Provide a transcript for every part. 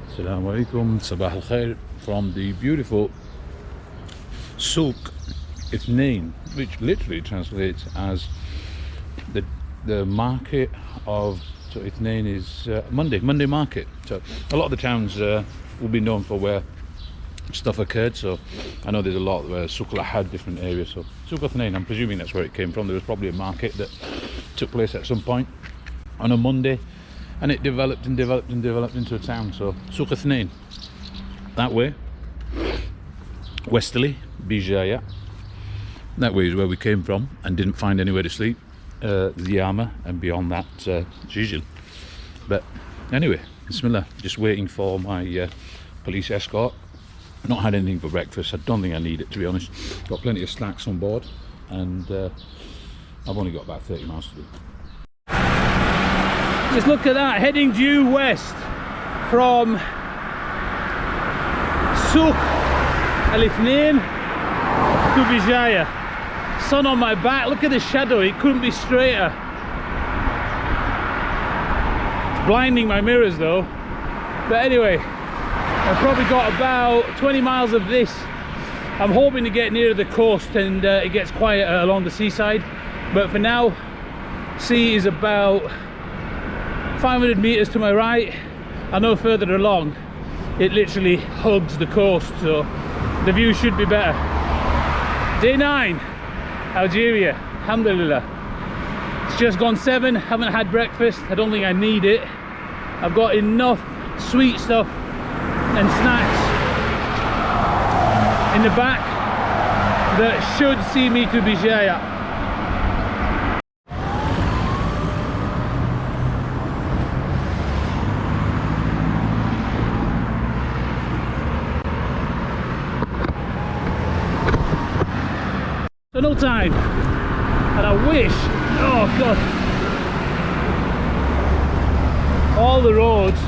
Assalamu alaikum, sabah al khair from the beautiful souk Ithnain, which literally translates as the market of, so Ithnain is Monday market. So a lot of the towns will be known for where stuff occurred, so I know there's a lot where souk al-ahad, different areas, so souk Ithnain, I'm presuming that's where it came from. There was probably a market that took place at some point on a Monday, and it developed and developed and developed into a town. So souk Ithnain, that way, westerly, Bejaia, that way is where we came from and didn't find anywhere to sleep. Ziyama, and beyond that, Jijil. But anyway, bismillah, just waiting for my police escort. Not had anything for breakfast. I don't think I need it, to be honest. Got plenty of snacks on board, and I've only got about 30 miles to do. Just look at that, heading due west from souk al-Ithnain to Bejaia. Sun on my back, look at the shadow, it couldn't be straighter. It's blinding my mirrors though. But anyway, I've probably got about 20 miles of this. I'm hoping to get near the coast and it gets quieter along the seaside. But for now, sea is about 500 meters to my right. I know further along, it literally hugs the coast, so the view should be better. Day 9. Algeria, alhamdulillah. It's just gone 7, haven't had breakfast, I don't think I need it. I've got enough sweet stuff and snacks in the back that should see me to Bejaia. No time, and I wish, oh god, all the roads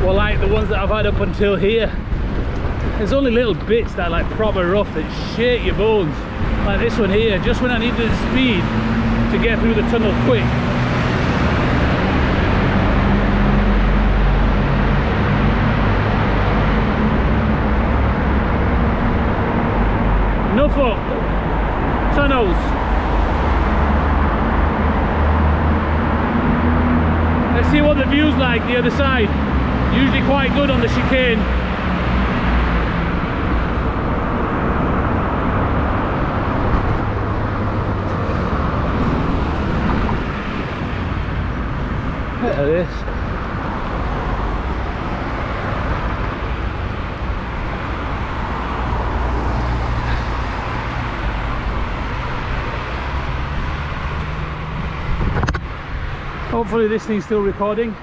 were like the ones that I've had up until here. There's only little bits that are like proper rough that shake your bones, like this one here, just when I needed the speed to get through the tunnel quick. No fault. Tunnels. Let's see what the view's like the other side. Usually quite good on the chicane. Look at this. Hopefully this thing's still recording.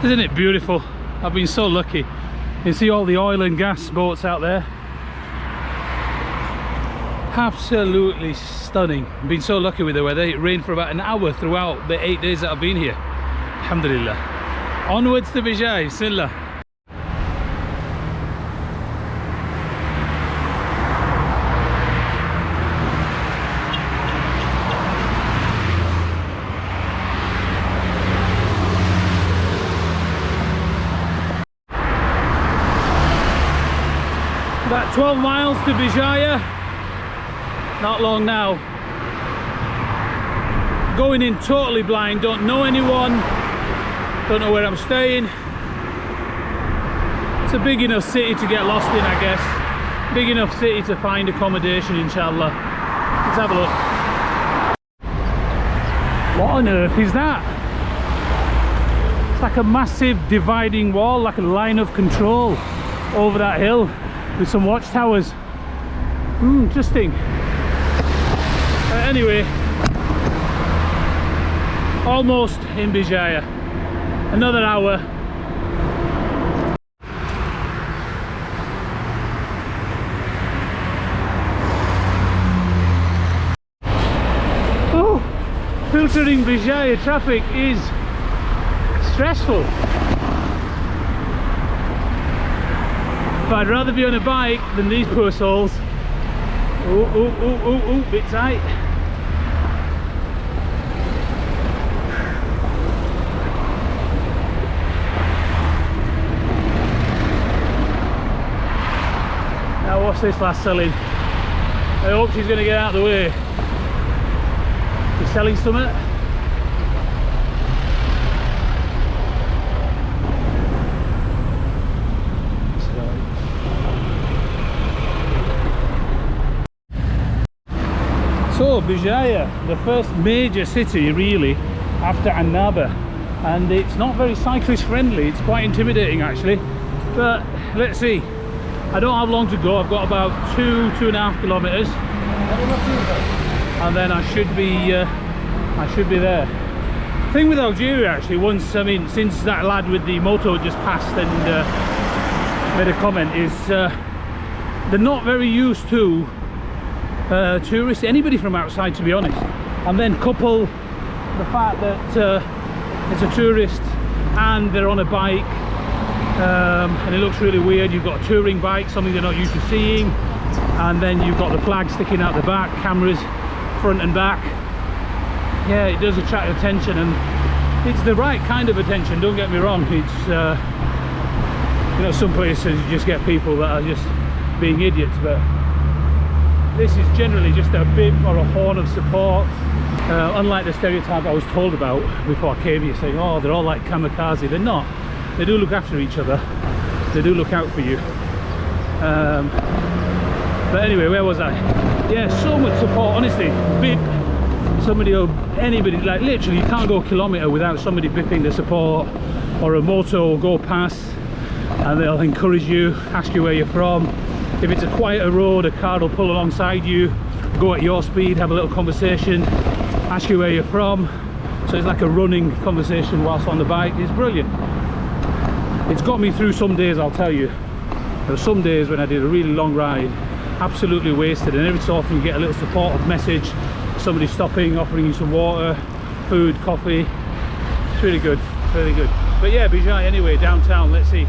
Isn't it beautiful? I've been so lucky. You can see all the oil and gas boats out there. Absolutely stunning. I've been so lucky with the weather. It rained for about an hour throughout the 8 days that I've been here. Alhamdulillah. Onwards to Bejaia, bismillah. About 12 miles to Bejaia, not long now. Going in totally blind, don't know anyone, don't know where I'm staying. It's a big enough city to get lost in, I guess. Big enough city to find accommodation, inshallah. Let's have a look. What on earth is that? It's like a massive dividing wall, like a line of control. over that hill with some watchtowers. Interesting. Anyway, almost in Bejaia. Another hour. Oh, filtering Bejaia traffic is stressful. But I'd rather be on a bike than these poor souls. Oh, bit tight. Now what's this last selling? I hope she's going to get out of the way. She's selling something. So Bejaia, the first major city really after Annaba, and it's not very cyclist friendly. It's quite intimidating actually, but let's see. I don't have long to go. I've got about 2.5 kilometers, and then I should be there. Thing with Algeria actually, since that lad with the moto just passed and made a comment, is they're not very used to tourists, anybody from outside, to be honest. And then couple the fact that it's a tourist and they're on a bike, and it looks really weird. You've got a touring bike, something they're not used to seeing, and then you've got the flag sticking out the back, cameras front and back. Yeah, it does attract attention, and it's the right kind of attention, don't get me wrong. It's you know, some places you just get people that are just being idiots, but this is generally just a bib or a horn of support. Unlike the stereotype I was told about before I came here, saying, oh, they're all like kamikaze. They're not. They do look after each other. They do look out for you. But anyway, where was I? Yeah, so much support, honestly. Bib, somebody or anybody, like literally you can't go a kilometre without somebody bipping the support, or a moto will go past and they'll encourage you, ask you where you're from. If it's a quieter road, a car will pull alongside you, go at your speed, have a little conversation, ask you where you're from. So it's like a running conversation whilst on the bike. It's brilliant. It's got me through some days, I'll tell you. There were some days when I did a really long ride, absolutely wasted, and every so often you get a little supportive message, somebody stopping, offering you some water, food, coffee. It's really good, really good. But yeah, Bejaia anyway, downtown. Let's see.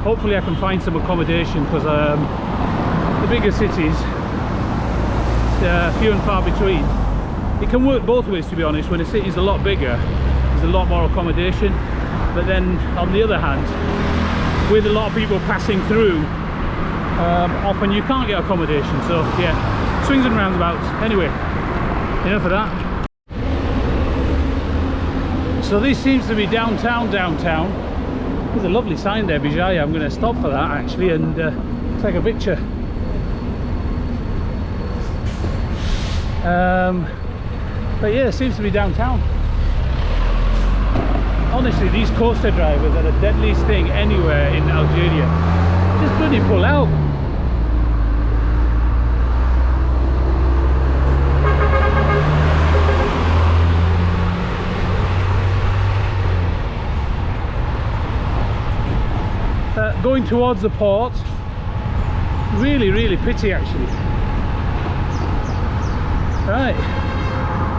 Hopefully I can find some accommodation, because the bigger cities, few and far between. It can work both ways, to be honest. When a city's a lot bigger, there's a lot more accommodation. But then on the other hand, with a lot of people passing through, often you can't get accommodation. So yeah, swings and roundabouts. Anyway, enough of that. So this seems to be downtown. There's a lovely sign there, Bejaia. I'm going to stop for that actually and take a picture. But yeah, it seems to be downtown. Honestly, these coaster drivers are the deadliest thing anywhere in Algeria. Just bloody pull out. Going towards the port, really pity actually. Right,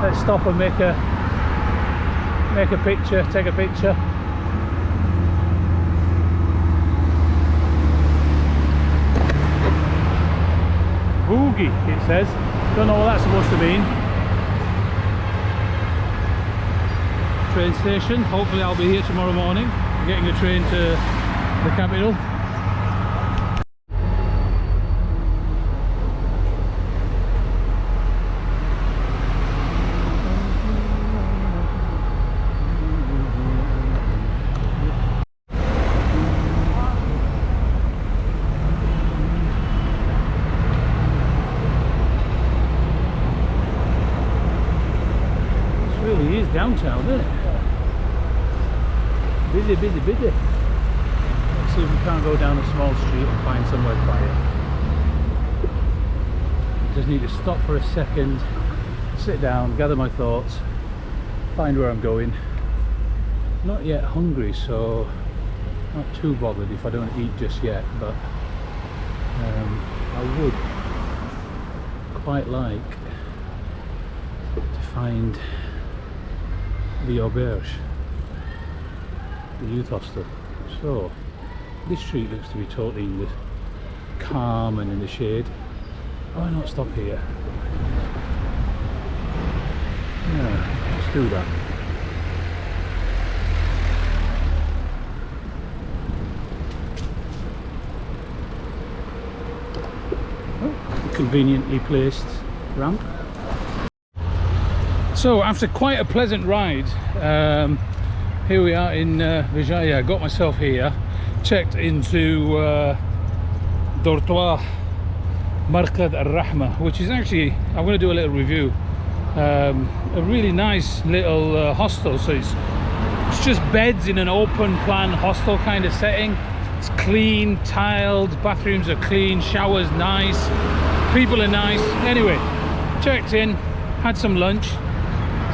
let's stop and make a picture, take a picture. Boogie, it says. Don't know what that's supposed to mean. Train station. Hopefully I'll be here tomorrow morning, getting a train to the capital. This really is downtown, isn't it? Busy. Let's see if we can't go down a small street and find somewhere quiet. Just need to stop for a second, sit down, gather my thoughts, find where I'm going. Not yet hungry, so not too bothered if I don't eat just yet, but I would quite like to find the auberge, the youth hostel. So this street looks to be totally in the calm and in the shade. Why not stop here? Yeah, let's do that. Conveniently placed ramp. So after quite a pleasant ride, here we are in Bejaia. I got myself here, checked into Dortoir Marqad Al-Rahma, which is actually, I'm going to do a little review, a really nice little hostel. So it's just beds in an open plan hostel kind of setting. It's clean, tiled, bathrooms are clean, showers nice, people are nice. Anyway, checked in, had some lunch.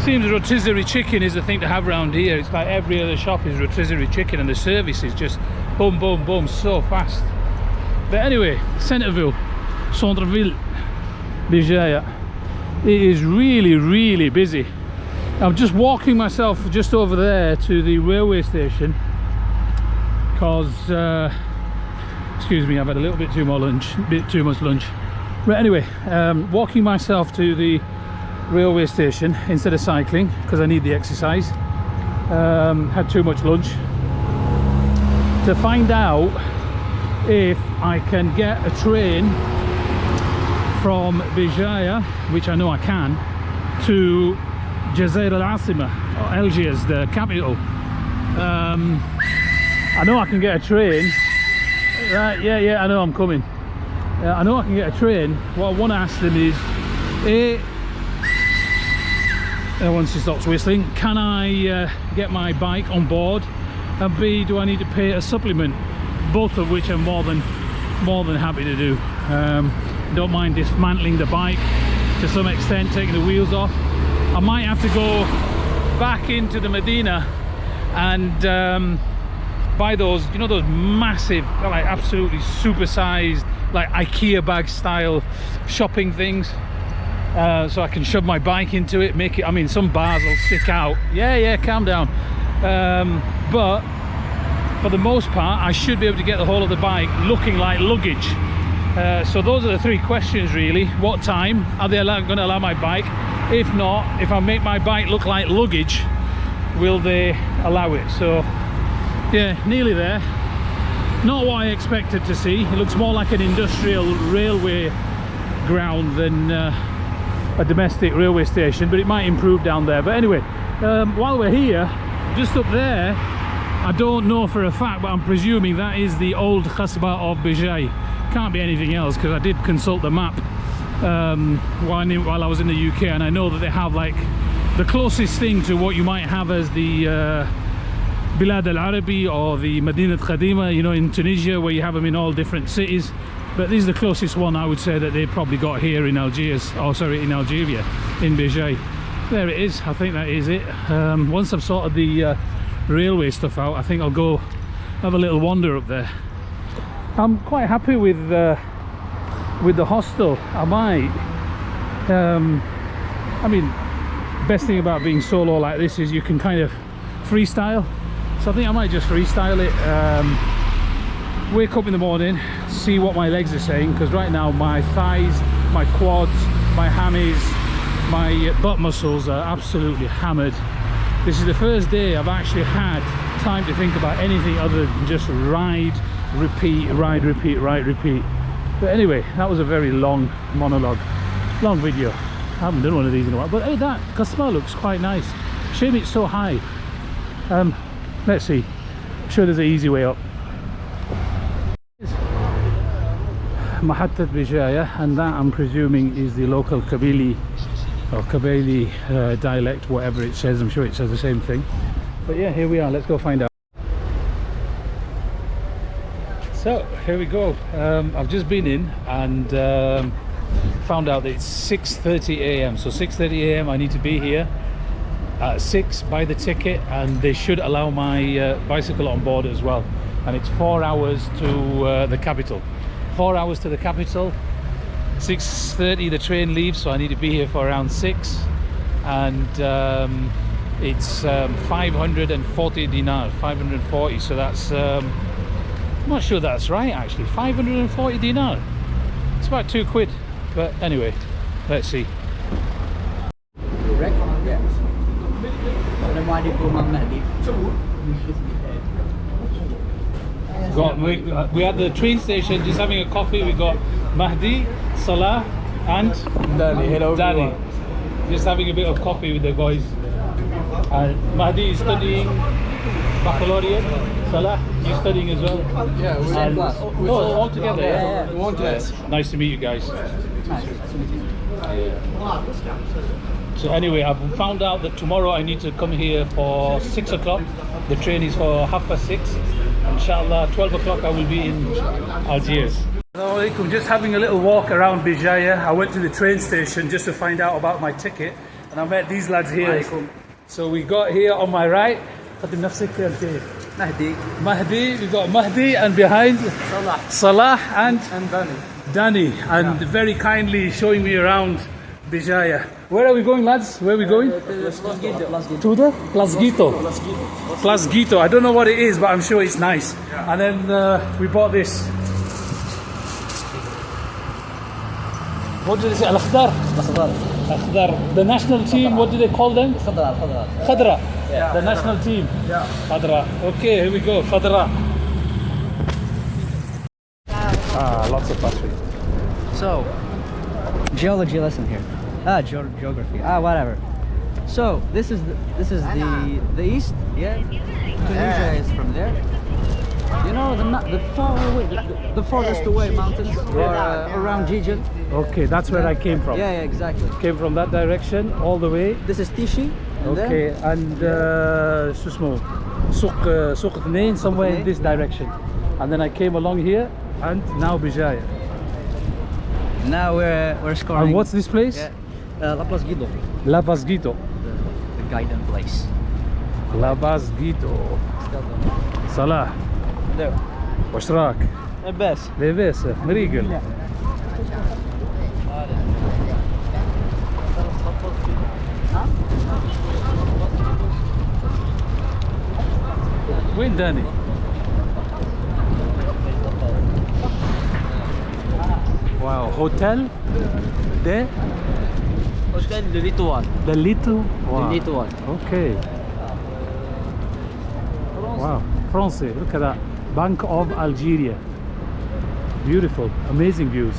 Seems rotisserie chicken is the thing to have around here. It's like every other shop is rotisserie chicken, and the service is just boom, boom, boom, so fast. But anyway, Centerville, Centreville, Bejaia. It is really, really busy. I'm just walking myself just over there to the railway station because, excuse me, I've had a little bit too much lunch. But anyway, walking myself to the railway station instead of cycling because I need the exercise. Had too much lunch, to find out if I can get a train from Bejaia, which I know I can, to Jazeera Al-Asima, or Algiers, the capital. I know I can get a train. Yeah, I know I'm coming. I know I can get a train. What I want to ask them is, once he stops whistling, can I get my bike on board, and B, do I need to pay a supplement? Both of which I'm more than happy to do. Don't mind dismantling the bike to some extent, taking the wheels off. I might have to go back into the Medina and buy those, you know, those massive, like absolutely supersized, like IKEA bag style shopping things. So I can shove my bike into it, make it, I mean, some bars will stick out. Yeah, calm down. But for the most part, I should be able to get the whole of the bike looking like luggage. So those are the three questions really. What time are they going to allow my bike? If not, if I make my bike look like luggage, will they allow it? So yeah, nearly there. Not what I expected to see. It looks more like an industrial railway ground than a domestic railway station, but it might improve down there. But anyway, while we're here, just up there, I don't know for a fact, but I'm presuming that is the old Khasba of Bejaia. Can't be anything else, because I did consult the map while I was in the UK, and I know that they have like the closest thing to what you might have as the Bilad al-Arabi or the Madinat Khadima, you know, in Tunisia, where you have them in all different cities. But this is the closest one I would say that they probably got here in Algiers, oh sorry, in Algeria, in Bejaia. There it is. I think that is it. Once I've sorted the railway stuff out, I think I'll go have a little wander up there. I'm quite happy with the hostel. I might. I mean, best thing about being solo like this is you can kind of freestyle. So I think I might just freestyle it. Wake up in the morning, see what my legs are saying, because right now my thighs, my quads, my hammies, my butt muscles are absolutely hammered. This is the first day I've actually had time to think about anything other than just ride, repeat, ride, repeat, ride, repeat. But anyway, that was a very long monologue, long video. I haven't done one of these in a while, but hey, that Kasma looks quite nice. Shame it's so high. Let's see. I'm sure there's an easy way up. Mahattat Bejaia, and that I'm presuming is the local Kabili or Kabili dialect, whatever it says. I'm sure it says the same thing. But yeah, here we are. Let's go find out. So here we go. I've just been in and found out that it's 6:30 a.m. So 6:30 a.m. I need to be here at 6, buy the ticket, and they should allow my bicycle on board as well. And it's 4 hours to the capital. 4 hours to the capital. 6:30 the train leaves, so I need to be here for around 6. And it's 540 dinar, 540. So that's I'm not sure that's right actually. 540 dinar. It's about £2, but anyway, let's see. We at the train station just having a coffee. We got Mahdi, Salah and Danny. Hello, Danny. Just having a bit of coffee with the boys. And Mahdi is studying baccalaureate. Salah, you studying as well? Yeah, we're in class. Oh, all together. Yeah. One class. Nice to meet you guys. So anyway, I've found out that tomorrow I need to come here for 6 o'clock. The train is for 6:30. Inshallah, 12 o'clock I will be in Algiers. Assalamu alaikum. Just having a little walk around Bejaia. I went to the train station just to find out about my ticket, and I met these lads here. So we got here on my right. Mahdi, we got Mahdi, and behind Salah and Danny, and very kindly showing me around Bejaia. Where are we going, lads? Where are we going? To the Plasgito. I don't know what it is, but I'm sure it's nice. And then we bought this. What did they say? Al-Akhdar. The national team, what do they call them? Khadra. Yeah. The national team. Yeah. Khadra. Okay, here we go. Khadra. Lots of battery. So, geology lesson here. Geography. Whatever. So this is the east. Yeah. Tunisia is from there. You know the far away, the farthest away mountains around Gijin. Okay, that's where I came from. Yeah, exactly. Came from that direction all the way. This is Tishi. Okay, and souk somewhere in this direction. And then I came along here, and now Bejaia. Now we're scoring. And what's this place? Yeah. La Plasgito. La Plasgito. The guiding place. La Plasgito. Salah. There. واش راك؟ لاباس. لاباس مريقل. وين داني؟ واو هوتيل de Hôtel de l'Étoile. The Little wow. The L'Étoile. Okay. Wow, Français. Look at that. Bank of Algeria. Beautiful, amazing views.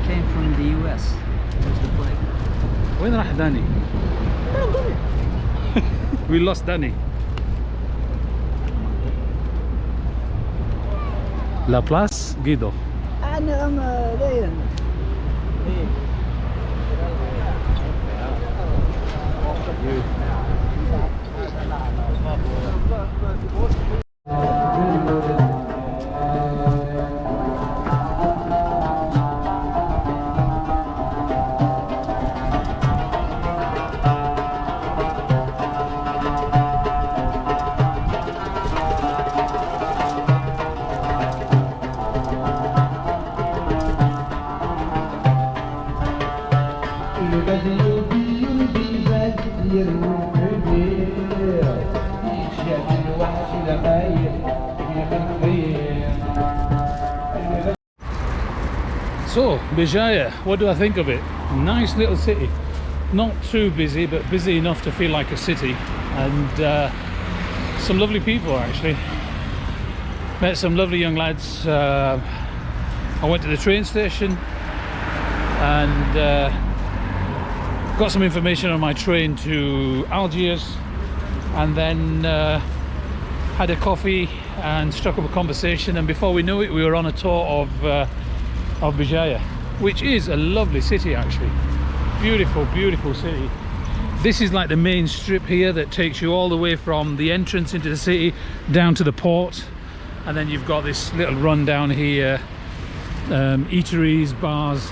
Came from the US. Here's the flag. وين راح داني؟ We lost Danny. La Place Guido. So, Bejaia, what do I think of it? Nice little city. Not too busy, but busy enough to feel like a city. And some lovely people, actually. Met some lovely young lads. I went to the train station and got some information on my train to Algiers, and then had a coffee and struck up a conversation, and before we knew it we were on a tour of Bejaia, which is a lovely city actually. Beautiful, beautiful city. This is like the main strip here that takes you all the way from the entrance into the city down to the port, and then you've got this little run down here, eateries, bars,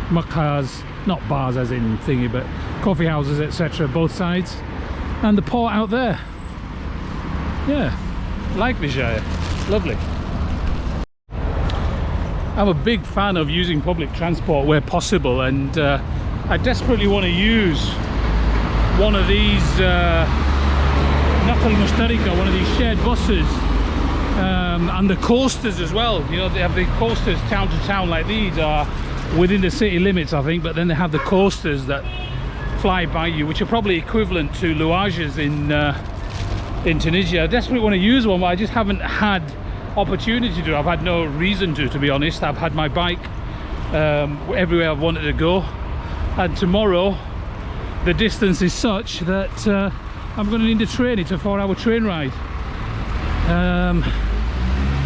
maqahs, not bars as in thingy, but coffee houses, etc., both sides, and the port out there. Yeah, like Bejaia, lovely. I'm a big fan of using public transport where possible, and I desperately want to use one of these Naql Mushtarika, one of these shared buses, and the coasters as well. You know, they have the coasters town to town, like these are within the city limits, I think, but then they have the coasters that fly by you, which are probably equivalent to luages in Tunisia. I desperately want to use one, but I just haven't had opportunity to. I've had no reason to be honest. I've had my bike everywhere I've wanted to go, and tomorrow the distance is such that I'm going to need a train. It's a 4-hour train ride.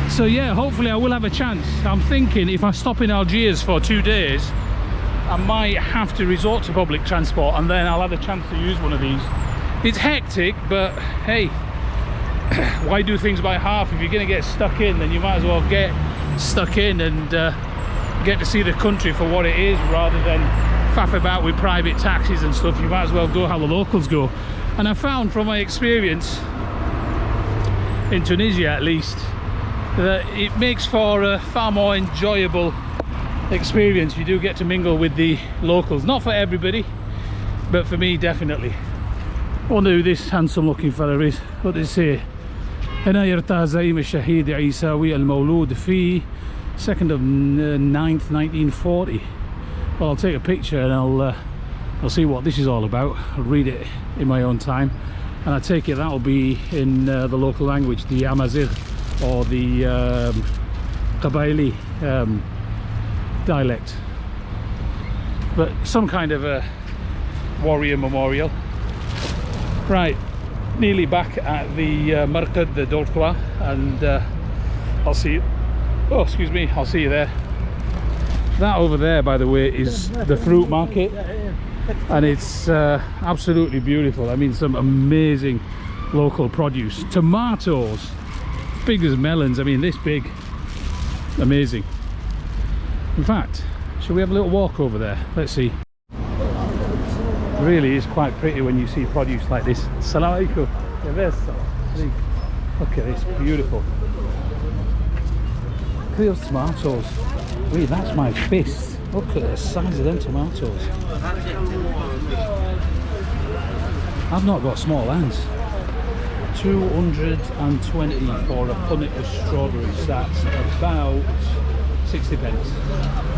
So yeah, hopefully I will have a chance. I'm thinking if I stop in Algiers for 2 days, I might have to resort to public transport, and then I'll have a chance to use one of these. It's hectic, but hey, why do things by half? If you're going to get stuck in, then you might as well get stuck in and get to see the country for what it is, rather than faff about with private taxis and stuff. You might as well go how the locals go. And I found from my experience in Tunisia, at least, that it makes for a far more enjoyable experience. You do get to mingle with the locals. Not for everybody, but for me, definitely. I wonder who this handsome looking fella is. What does it say? هنا يرتاح زعيم الشهيد عيساوي المولود في 2nd of 9th 1940. Well, I'll take a picture and I'll see what this is all about. I'll read it in my own time, and I take it that'll be in the local language, the Amazigh or the Kabili dialect, but some kind of a warrior memorial. Right, nearly back at the Marqad, the Dortois, and I'll see you. Oh, excuse me, I'll see you there. That over there, by the way, is the fruit market, and it's absolutely beautiful. I mean, some amazing local produce. Tomatoes, big as melons. I mean, this big. Amazing. In fact, shall we have a little walk over there? Let's see. Really is quite pretty when you see produce like this. Assalamu alaikum. Look at this, beautiful. Look at those tomatoes. Really, that's my fist. Look at the size of them tomatoes. I've not got small hands. 220 for a punnet of strawberries. That's about 60 pence.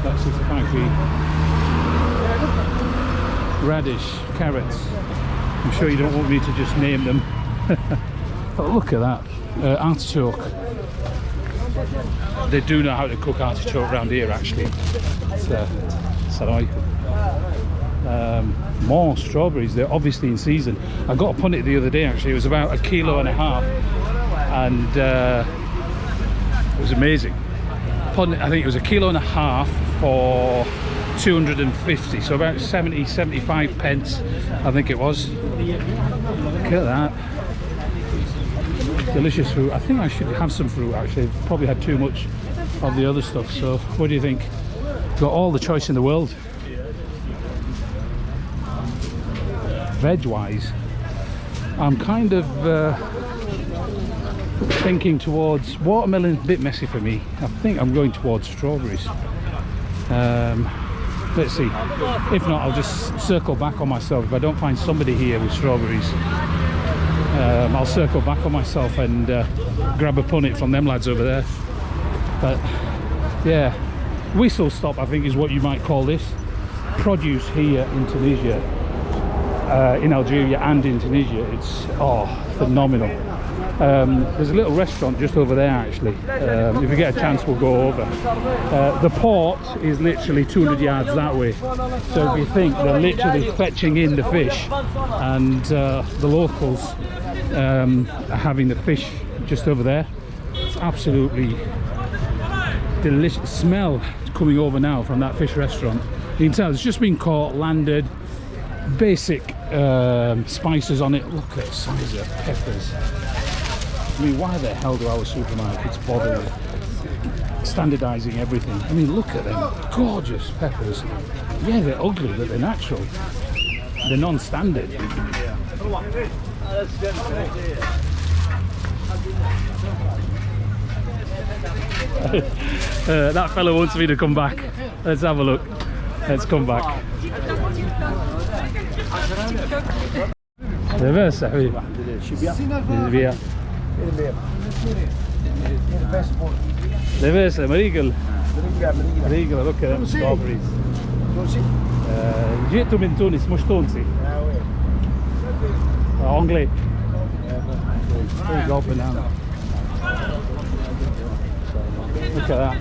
That's 65p. Radish, carrots. I'm sure you don't want me to just name them. But look at that. Artichoke. They do know how to cook artichoke around here, actually. More strawberries. They're obviously in season. I got a punnet the other day, actually. It was about 1.5 kilos, and it was amazing. Punnet, I think it was 1.5 kilos for 250, so about 75 pence, I think it was. Look at that. Delicious fruit. I think I should have some fruit, actually. I've probably had too much of the other stuff. So what do you think? Got all the choice in the world. Veg wise, I'm kind of thinking towards watermelon. A bit messy for me. I think I'm going towards strawberries. Let's see. If not, I'll just circle back on myself. If I don't find somebody here with strawberries, I'll circle back on myself and grab a punnet from them lads over there. But yeah, whistle stop, I think, is what you might call this. Produce here in Tunisia, in Algeria and in Tunisia, it's phenomenal. There's a little restaurant just over there, actually. If we get a chance, we'll go over. The port is literally 200 yards that way, so if you think they're literally fetching in the fish, and the locals are having the fish just over there. It's absolutely delicious. Smell coming over now from that fish restaurant. You can tell it's just been caught, landed. Basic spices on it. Look at the size of peppers. I mean, why the hell do our supermarkets bother standardising everything? I mean, look at them gorgeous peppers. Yeah, they're ugly, but they're natural. They're non-standard. That fella wants me to come back. Let's have a look. Let's come back. لاباس يا حبيبي. لاباس. لاباس مريقل. مريقل. Look at them strawberries. جئت من تونس مش تونسي. anglais. There you go, banana. Look at that.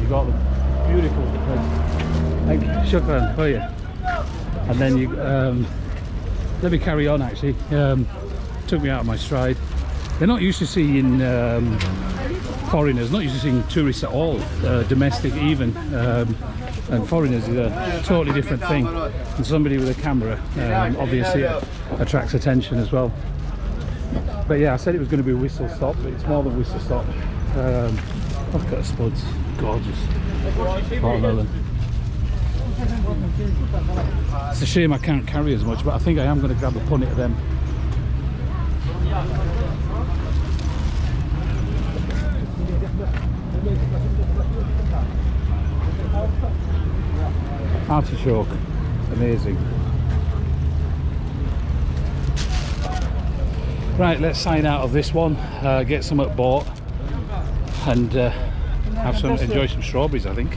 You got them. Beautiful. Thank you. Shukran. Oh yeah. And then you let me carry on. Actually, took me out of my stride. They're not used to seeing foreigners, not used to seeing tourists at all, domestic even, and foreigners is a totally different thing. And somebody with a camera obviously attracts attention as well. But yeah, I said it was going to be a whistle stop, but it's more than whistle stop. Look at the spuds, gorgeous. Watermelon. It's a shame I can't carry as much, but I think I am going to grab a punnet of them. Artichoke, amazing. Right, let's sign out of this one, get some bought, and enjoy some strawberries, I think.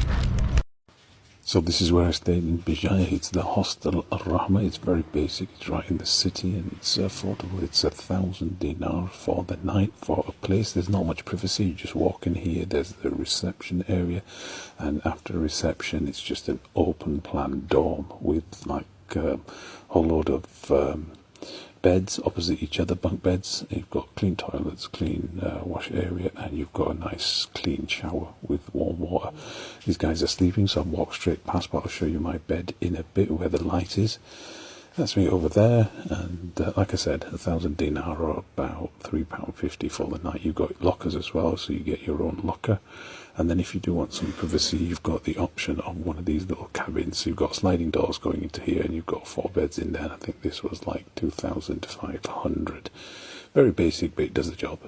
So this is where I stayed in Bejaia. It's the hostel Al-Rahma. It's very basic. It's right in the city and it's affordable. It's 1,000 dinar for the night for a place. There's not much privacy. You just walk in here. There's the reception area, and after the reception, it's just an open plan dorm with like a whole load of beds opposite each other, bunk beds. You've got clean toilets, clean wash area, and you've got a nice clean shower with warm water. These guys are sleeping, so I'll walk straight past, but I'll show you my bed in a bit where the light is. That's me over there, and like I said, 1,000 dinar or about £3.50 for the night. You've got lockers as well, so you get your own locker. And then if you do want some privacy, you've got the option of one of these little cabins. So you've got sliding doors going into here, and you've got 4 beds in there. And I think this was like 2,500. Very basic, but it does the job.